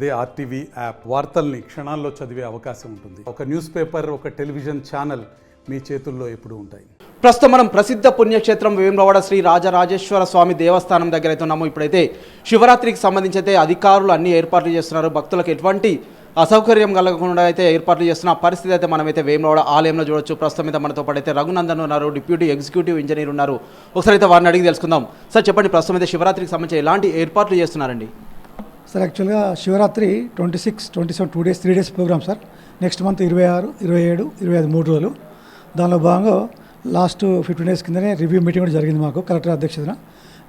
అదే RTV app వార్తల్ని క్షణాల్లో చదివే అవకాశం ఉంటుంది. ఒక న్యూస్ పేపర్, ఒక టెలివిజన్ ఛానల్ మీ చేతుల్లో ఎప్పుడూ ఉంటాయి. ప్రస్తుతం మనం ప్రసిద్ధ పుణ్యక్షేత్రం వేములవాడ శ్రీ రాజరాజేశ్వర స్వామి దేవస్థానం దగ్గర అయితే ఉన్నాము. ఇప్పుడైతే శివరాత్రికి సంబంధించి అయితే అధికారులు అన్ని ఏర్పాట్లు చేస్తున్నారు. భక్తులకు ఎటువంటి అసౌకర్యం కలగకుండా అయితే ఏర్పాట్లు చేస్తున్న పరిస్థితి అయితే మనమైతే వేములవాడ ఆలయంలో చూడొచ్చు. ప్రస్తుతం అయితే మనతో పాటు అయితే రఘునందన్ ఉన్నారు, డిప్యూటీ ఎగ్జిక్యూటివ్ ఇంజనీర్ ఉన్నారు. ఒకసారి అయితే వారిని అడిగి తెలుసుకుందాం. సార్ చెప్పండి, ప్రస్తుతం అయితే శివరాత్రికి సంబంధించి ఎలాంటి ఏర్పాట్లు చేస్తున్నారండి? సార్ యాక్చువల్గా Shivaratri 26, 27 2 days 3 days program sir. Next month 26, 27, 25 3 రోజులు. దానిలో భాగంగా లాస్ట్ 15 days కిందనే రివ్యూ మీటింగ్ కూడా జరిగింది మాకు కలెక్టర్ అధ్యక్షతన.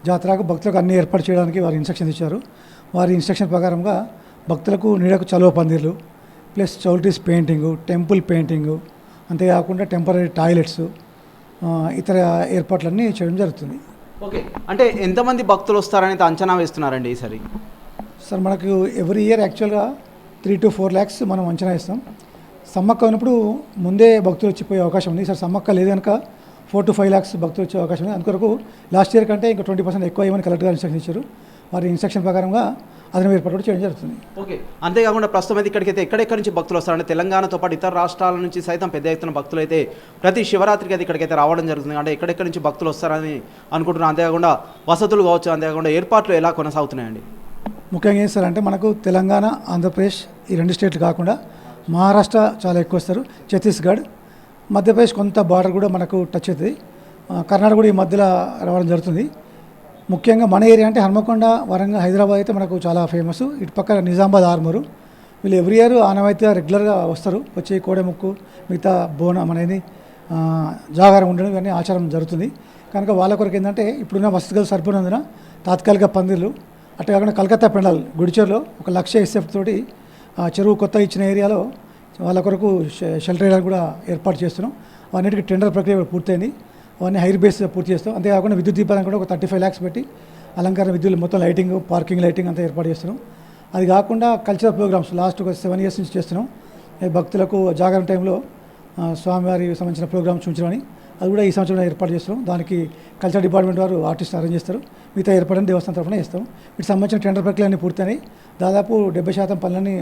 జాతరకు భక్తులకు అన్ని ఏర్పాటు చేయడానికి వారు ఇన్స్ట్రక్షన్ ఇచ్చారు. వారి ఇన్స్ట్రక్షన్ ప్రకారంగా భక్తులకు నీడకు చలువ పందిర్లు, ప్లస్ చౌల్టీస్ పెయింటింగు, టెంపుల్ పెయింటింగు, అంతేకాకుండా టెంపరీ టాయిలెట్స్, ఇతర ఏర్పాట్లన్నీ చేయడం జరుగుతుంది. ఓకే, అంటే ఎంతమంది భక్తులు వస్తారని అంచనా వేస్తున్నారండి ఈసారి? సార్ మనకు ఎవ్రీ ఇయర్ యాక్చువల్గా 3 to 4 lakhs మనం అంచనా ఇస్తాం. సమ్మక్క ఉన్నప్పుడు ముందే భక్తులు వచ్చిపోయే అవకాశం ఉంది. సార్ సమ్మక్క లేదు కనుక 4 to 5 lakhs భక్తులు వచ్చే అవకాశం ఉంది. అందుకొరకు లాస్ట్ ఇయర్ కంటే ఇంకా 20% ఎక్కువ అయ్యమని కలెక్టర్ గారు ఇన్స్ట్రక్షన్ ఇచ్చారు. వారి ఇన్స్ట్రక్షన్ ప్రకారంగా అదనపు ఏర్పాటు కూడా చేయడం జరుగుతుంది. ఓకే, అంతేకాకుండా ప్రస్తుతం అయితే ఇక్కడికైతే ఎక్కడెక్కడి నుంచి భక్తులు వస్తారంటే తెలంగాణతో పాటు ఇతర రాష్ట్రాల నుంచి సైతం పెద్ద ఎత్తున భక్తులు అయితే ప్రతి శివరాత్రికి అయితే ఇక్కడికైతే రావడం జరుగుతుంది. అంటే ఎక్కడెక్కడి నుంచి భక్తులు వస్తారని అనుకుంటున్నాను. అంతేకాకుండా వసతులు కావచ్చు, అంతేకాకుండా ఏర్పాట్లు ఎలా కొనసాగుతున్నాయండి? ముఖ్యంగా ఏం సార్ అంటే మనకు తెలంగాణ, ఆంధ్రప్రదేశ్ ఈ 2 స్టేట్లు కాకుండా మహారాష్ట్ర చాలా ఎక్కువ వస్తారు, ఛత్తీస్గఢ్, మధ్యప్రదేశ్ కొంత బార్డర్ కూడా మనకు టచ్ అవుతుంది, కర్ణాటక కూడా ఈ మధ్యలో రావడం జరుగుతుంది. ముఖ్యంగా మన ఏరియా అంటే హన్మకొండ, వరంగల్, హైదరాబాద్ అయితే మనకు చాలా ఫేమస్. ఇటు పక్కన నిజామాబాద్, ఆర్మూరు, వీళ్ళు ఎవ్రీ ఇయర్ ఆనవాయితీగా రెగ్యులర్గా వస్తారు. వచ్చి కోడెముక్కు, మిగతా బోనం అనేది జాగారం ఉండడం ఇవన్నీ ఆచారం జరుగుతుంది. కనుక వాళ్ళ కొరకు ఏంటంటే ఇప్పుడున్న వసతులు సరిపోయినందున తాత్కాలిక పందిర్లు, అట్లా కాకుండా కలకత్తా పెండల్ గుడిచేరులో 1,00,000 SF తోటి చెరువు కొత్త ఇచ్చిన ఏరియాలో వాళ్ళ కొరకు షెల్టర్ ఏరియా కూడా ఏర్పాటు చేస్తున్నాం. అన్నిటికీ టెండర్ ప్రక్రియ పూర్తయింది. అవన్నీ హైర్ బేస్ పూర్తి చేస్తాం. అంతేకాకుండా విద్యుత్ దీపాలను కూడా ఒక 35 lakhs పెట్టి అలంకరణ విద్యుత్ మొత్తం లైటింగ్, పార్కింగ్ లైటింగ్ అంతా ఏర్పాటు చేస్తున్నాం. అది కాకుండా కల్చరల్ ప్రోగ్రామ్స్ లాస్ట్ ఒక 7 years నుంచి చేస్తున్నాం. భక్తులకు జాగరణ టైంలో స్వామివారికి సంబంధించిన ప్రోగ్రామ్స్ ఉంచమని అది కూడా ఈ సంవత్సరం ఏర్పాటు చేస్తున్నాం. దానికి కల్చరల్ డిపార్ట్మెంట్ వారు ఆర్టిస్ట్ అరేంజ్ చేస్తారు. మిగతా ఏర్పాటుని దేవస్థానం తరఫున చేస్తాం. వీటికి సంబంధించిన టెండర్ ప్రక్రియలన్నీ పూర్తయినాయి. దాదాపు 70% పనులన్నీ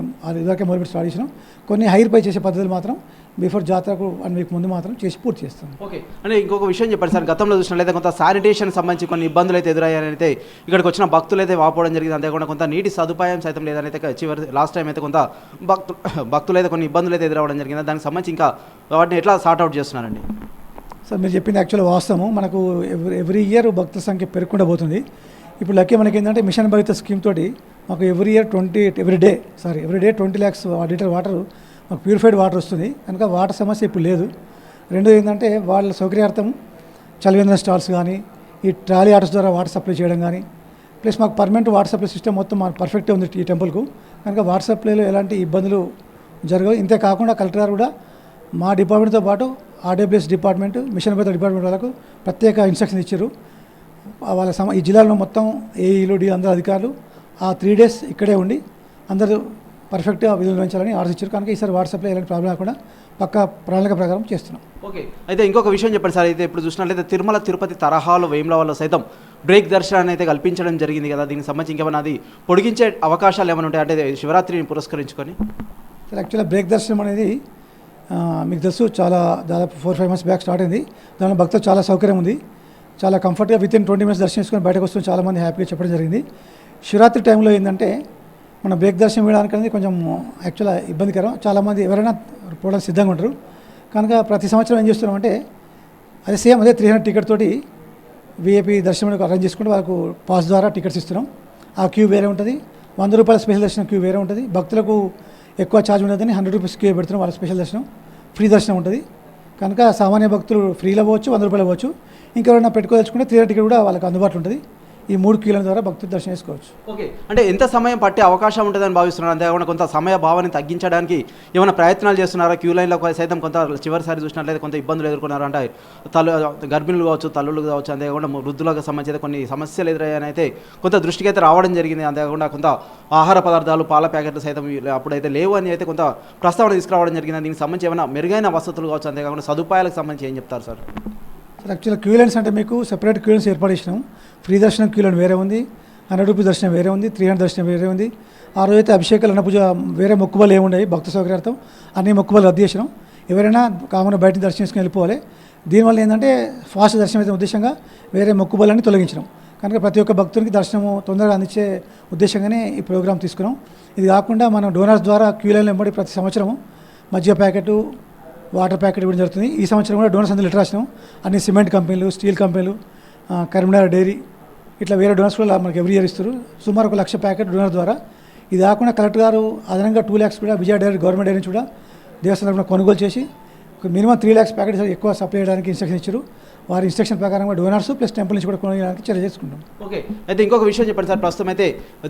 ఇదివరకే మొదలుపెట్టి స్టార్ట్ చేసినాం. కొన్ని హైర్ పై చేసే పద్ధతులు మాత్రం బిఫోర్ జాతరకు 1 week ముందు మాత్రం చేసి పూర్తి చేస్తాం. ఓకే, అంటే ఇంకొక విషయం చెప్పండి సార్, గతంలో చూసినట్లయితే కొంత శానిటేషన్ సంబంధించి కొన్ని ఇబ్బందులు అయితే ఎదురయ్యాయని అయితే ఇక్కడికి వచ్చిన భక్తులు అయితే వాపోవడం జరిగింది. అంతేకాకుండా కొంత నీటి సదుపాయం సైతం లేదని అయితే చివరి లాస్ట్ టైం అయితే కొంత భక్తులు అయితే కొన్ని ఇబ్బందులు అయితే ఎదురవ్వడం జరిగింది. దానికి సంబంధించి ఇంకా వాటిని ఎట్లా సార్ట్అవుట్ చేస్తున్నారండి? సార్ మీరు చెప్పింది యాక్చువల్ వాస్తవం. మనకు ఎవ్రీ ఇయర్ భక్తుల సంఖ్య పెరుగుకుండా పోతుంది. ఇప్పుడు లక్కీ మనకి ఏంటంటే మిషన్ భరిత స్కీమ్ తోటి మాకు every day 20 lakhs litre water మాకు ప్యూరిఫైడ్ వాటర్ వస్తుంది. కనుక వాటర్ సమస్య ఇప్పుడు లేదు. రెండోది ఏంటంటే వాళ్ళ సౌకర్యార్థం చలివేంద్ర స్టాల్స్ కానీ, ఈ ట్రాలీ ఆటోస్ ద్వారా వాటర్ సప్లై చేయడం కానీ, ప్లస్ మాకు పర్మనెంట్ వాటర్ సప్లై సిస్టమ్ మొత్తం మాకు పర్ఫెక్ట్గా ఉంది ఈ టెంపుల్కు. కనుక వాటర్ సప్లైలో ఎలాంటి ఇబ్బందులు జరగవు. ఇంతే కాకుండా కలెక్టర్ గారు కూడా మా డిపార్ట్మెంట్తో పాటు RWS డిపార్ట్మెంట్, మిషన్ భరిత డిపార్ట్మెంట్ వాళ్ళకు ప్రత్యేక ఇన్స్ట్రక్షన్ ఇచ్చారు. వాళ్ళ ఈ జిల్లాలో మొత్తం ఏఈలు, అందరూ అధికారులు ఆ 3 days ఇక్కడే ఉండి అందరూ పర్ఫెక్ట్గా విధులు నిర్వహించాలని ఆర్డర్ ఇచ్చారు. కనుక ఈసారి వాట్సాప్లో ఎలాంటి ప్రాబ్లం లేకుండా పక్కా ప్రణాళిక ప్రకారం చేస్తున్నాం. ఓకే, అయితే ఇంకొక విషయం చెప్పండి సార్, అయితే ఇప్పుడు చూసినట్లయితే తిరుమల తిరుపతి తరహాలో వేములవాడలో సైతం బ్రేక్ దర్శనాన్ని అయితే కల్పించడం జరిగింది కదా. దీనికి సంబంధించి ఇంకేమైనా అది పొడిగించే అవకాశాలు ఏమైనా ఉంటాయి అంటే శివరాత్రిని పురస్కరించుకొని? సార్ యాక్చువల్గా బ్రేక్ దర్శనం అనేది మీకు తెలుసు దాదాపు 4-5 months బ్యాక్ స్టార్ట్ అయింది. దానిలో భక్తులు చాలా సౌకర్యం ఉంది. చాలా కంఫర్ట్గా వితిన్ 20 minutes దర్శనం చేసుకొని బయటకు వస్తూ చాలామంది హ్యాపీగా చెప్పడం జరిగింది. శివరాత్రి టైంలో ఏంటంటే మన బ్రేక్ దర్శనం వేయడానికి అనేది కొంచెం యాక్చువల్గా ఇబ్బందికరం. చాలామంది ఎవరైనా పోవడానికి సిద్ధంగా ఉంటారు. కనుక ప్రతి సంవత్సరం ఏం చేస్తున్నామంటే అదే 300 టికెట్ తోటి VIP దర్శనం అరేంజ్ చేసుకుంటే వాళ్ళకు పాస్ ద్వారా టికెట్స్ ఇస్తున్నాం. ఆ క్యూ వేరే ఉంటుంది. 100 రూపాయల స్పెషల్ దర్శనం క్యూ వేరే ఉంటుంది. భక్తులకు ఎక్కువ ఛార్జ్ ఉండదని 100 rupees క్యూ పెడుతున్నాం. వాళ్ళ స్పెషల్ దర్శనం ఫ్రీ దర్శనం ఉంటుంది. కనుక సామాన్య భక్తులు ఫ్రీలో పోవచ్చు, 100 రూపాయలు పోవచ్చు. ఇంకెవరైనా పెట్టుకోదలుచుకుంటే 300 టికెట్ కూడా వాళ్ళకి అందుబాటులో ఉంటుంది. ఈ 3 క్యూల ద్వారా భక్తులు దర్శనం చేసుకోవచ్చు. ఓకే, అంటే ఎంత సమయం పట్టే అవకాశం ఉంటుందని భావిస్తున్నారు? అంతేకాకుండా కొంత సమయ భావాన్ని తగ్గించడానికి ఏమైనా ప్రయత్నాలు చేస్తున్నారా? క్యూ లైన్లో సైతం కొంత చివరిసారి చూసినట్లయితే కొంత ఇబ్బందులు ఎదుర్కొన్నారు. అంటే గర్భిణులు కావచ్చు, తల్లులు కావచ్చు, అంతేకాకుండా వృద్ధులకు సంబంధించి కొన్ని సమస్యలు ఎదురయ్యాయని అయితే కొంత దృష్టికి అయితే రావడం జరిగింది. అంతేకాకుండా కొంత ఆహార పదార్థాలు, పాల ప్యాకెట్లు సైతం అప్పుడైతే లేవు అని అయితే కొంత ప్రస్తావన తీసుకురావడం జరిగింది. దీనికి సంబంధించి ఏమైనా మెరుగైన వసతులు కావచ్చు, అంతేకాకుండా సదుపాయాలకు సంబంధించి ఏం చెప్తారు సార్? సార్ యాక్చువల్గా క్యూ లైన్స్ అంటే మీకు సెపరేట్ క్యూ లైన్స్ ఏర్పాటు చేసినాం. ఫ్రీ దర్శనం క్యూ లైన్ వేరే ఉంది, 100 రూపీస్ దర్శనం వేరే ఉంది, 300 దర్శనం వేరే ఉంది. ఆ రోజైతే అభిషేకాలు అన్న పూజ వేరే మొక్కుబలు ఏముండవు, భక్త సౌకర్యార్థం అన్ని మొక్కుబలు రద్దు చేసినాం. ఎవరైనా కామన్ బయట దర్శనం చేసుకుని వెళ్ళిపోవాలి. దీనివల్ల ఏంటంటే ఫాస్ట్ దర్శనం అయితే ఉద్దేశంగా వేరే మొక్కుబలన్నీ తొలగించినాం. కనుక ప్రతి ఒక్క భక్తునికి దర్శనము తొందరగా అందించే ఉద్దేశంగానే ఈ ప్రోగ్రాం తీసుకున్నాం. ఇది కాకుండా మనం డోనర్స్ ద్వారా క్యూ లైన్లో వెంబడి ప్రతి సంవత్సరము మజ్జిగ ప్యాకెట్, వాటర్ ప్యాకెట్ ఇవ్వడం జరుగుతుంది. ఈ సంవత్సరం కూడా డోనర్స్ అందరూ లెటర్ రాసినాం. అన్ని సిమెంట్ కంపెనీలు, స్టీల్ కంపెనీలు, కరీంనగర్ డైరీ ఇట్లా వేరే డోనర్స్ కూడా మనకి ఎవ్రీ ఇయర్ ఇస్తారు. సుమారు 1 లక్ష ప్యాకెట్ డోనర్ ద్వారా. ఇది కాకుండా కలెక్టర్ గారు అదనంగా 2 lakhs కూడా విజయ డైరీ గవర్నమెంట్ డైరీ నుంచి కూడా దేవస్థానం కొనుగోలు చేసి మినిమం 3 lakhs ప్యాకెట్స్ ఎక్కువ సప్లై చేయడానికి ఇన్స్ట్రక్షన్ ఇచ్చారు. వారి ఇన్స్ట్రక్షన్ ప్రకారం డోనర్స్ ప్లస్ టెంపుల్ నుంచి కూడా కొనడానికి చర్య చేసుకుంటాం. ఓకే, అయితే ఇంకొక విషయం చెప్పండి సార్. ప్రస్తుతం అయితే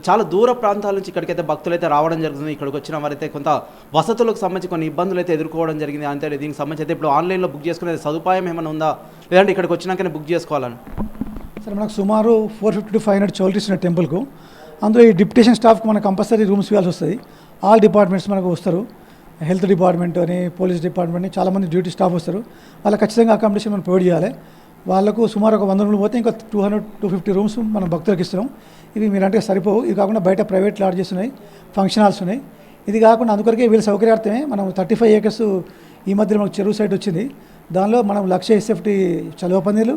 చాలా దూర ప్రాంతాల నుంచి ఇక్కడికైతే భక్తులు అయితే రావడం జరుగుతుంది. ఇక్కడికి వచ్చిన వారైతే కొంత వసతులకు సంబంధించి కొన్ని ఇబ్బందులు అయితే ఎదుర్కోవడం జరిగింది. అంతే దీనికి సంబంధించి అయితే ఇప్పుడు ఆన్లైన్లో బుక్ చేసుకునే సదుపాయం ఏమైనా ఉందా, లేదంటే ఇక్కడికి వచ్చినాకనే బుక్ చేసుకోవాలని? సరే, మనకు సుమారు 450 to 500 చౌల్ట్రీస్ ఉన్నాయి టెంపుల్కు. అందులో ఈ డిప్యుటేషన్ స్టాఫ్కి మనకు కంపల్సరీ రూమ్స్ ఇవ్వాల్సి వస్తుంది. ఆల్ డిపార్ట్మెంట్స్ మనకు వస్తారు. హెల్త్ డిపార్ట్మెంట్ అని, పోలీస్ డిపార్ట్మెంట్ అని చాలామంది డ్యూటీ స్టాఫ్ వస్తారు. వాళ్ళకి ఖచ్చితంగా అకామిడేషన్ మనం ప్రొవైడ్ చేయాలి. వాళ్ళకు సుమారు ఒక 100 రూమ్లు పోతే ఇంకా 200-250 రూమ్స్ మనం భక్తులకు ఇస్తున్నాం. ఇవి మీరంటే సరిపోవు. ఇది కాకుండా బయట ప్రైవేట్ లాడ్జెస్ ఉన్నాయి, ఫంక్షన్ హాల్స్ ఉన్నాయి. ఇది కాకుండా అందుకొరకే వీళ్ళ సౌకర్యార్థమే మనం 35 acres ఈ మధ్యలో మనకు చెరువు సైట్ వచ్చింది. దానిలో మనం 1,00,000 SFT చలువ పందిర్లు,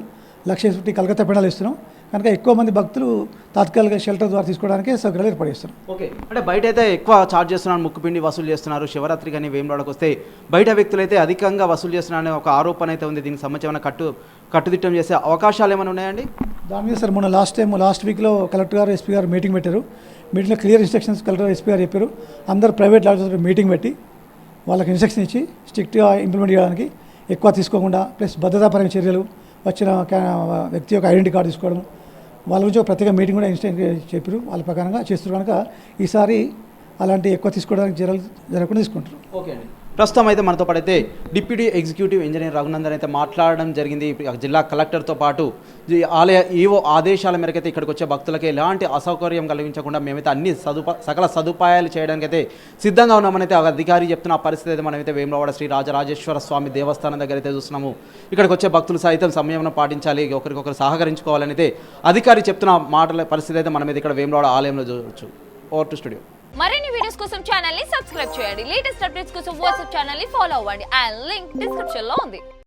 1,00,000 SFT కలకత్తా పెండాలు ఇస్తున్నాం. కనుక ఎక్కువ మంది భక్తులు తాత్కాలిక షెల్టర్ ద్వారా తీసుకోవడానికి సౌకర్యాలు ఏర్పాటు చేస్తున్నాం. ఓకే, అంటే బయట అయితే ఎక్కువ ఛార్జ్ చేస్తున్నారు, ముక్కుపిండి వసూలు చేస్తున్నారు. శివరాత్రి కానీ వేములవాడకు వస్తే బయట వ్యక్తులు అయితే అధికంగా వసూలు చేస్తున్నారనే ఒక ఆరోపణ అయితే ఉంది. దీనికి సంబంధించి ఏమైనా కట్టుదిట్టం చేసే అవకాశాలు ఏమైనా ఉన్నాయండి? దాని మీద సార్ మొన్న లాస్ట్ వీక్లో కలెక్టర్ గారు, ఎస్పీ గారు మీటింగ్ పెట్టారు. మీటింగ్లో క్లియర్ ఇన్స్ట్రక్షన్స్ కలెక్టర్, ఎస్పీ గారు చెప్పారు. అందరు ప్రైవేట్ లాడ్జెస్ మీటింగ్ పెట్టి వాళ్ళకి ఇన్స్ట్రక్షన్ ఇచ్చి స్ట్రిక్ట్గా ఇంప్లిమెంట్ చేయడానికి, ఎక్కువ తీసుకోకుండా, ప్లస్ భద్రతాపరమైన చర్యలు, వచ్చిన వ్యక్తి యొక్క ఐడెంటిటీ కార్డు తీసుకోవడం, వాళ్ళ గురించి ఒక ప్రత్యేక మీటింగ్ కూడా చెప్పారు. వాళ్ళ ప్రకారంగా చేస్తారు. కనుక ఈసారి అలాంటి ఎక్కువ తీసుకోవడానికి జరగకుండా తీసుకుంటారు. ఓకే అండి, ప్రస్తుతం అయితే మనతో పాటు అయితే డిప్యూటీ ఎగ్జిక్యూటివ్ ఇంజనీర్ రఘునందన్ అయితే మాట్లాడడం జరిగింది. జిల్లా కలెక్టర్తో పాటు ఆలయ ఈవో ఆదేశాల మేరకు అయితే ఇక్కడికి వచ్చే భక్తులకి ఎలాంటి అసౌకర్యం కలిగించకుండా మేమైతే అన్ని సకల సదుపాయాలు చేయడానికి అయితే సిద్ధంగా ఉన్నామని అయితే అధికారి చెప్తున్న పరిస్థితి అయితే మనమైతే వేములవాడ శ్రీ రాజరాజేశ్వర స్వామి దేవస్థానం దగ్గర అయితే చూస్తున్నాము. ఇక్కడికి వచ్చే భక్తులు సైతం సంయమనం పాటించాలి, ఒకరికొకరు సహకరించుకోవాలని అయితే అధికారి చెప్తున్న మాటల పరిస్థితి అయితే మనమైతే ఇక్కడ వేములవాడ ఆలయంలో చూడవచ్చు. Over to studio. మరిన్ని వీడియోస్ కోసం ఛానల్ ని సబ్స్క్రైబ్ చేయండి. లేటెస్ట్ అప్డేట్స్ కోసం వాట్సాప్ ఛానల్ ని ఫాలో అవ్వండి. అండ్ లింక్ డిస్క్రిప్షన్ లో ఉంది.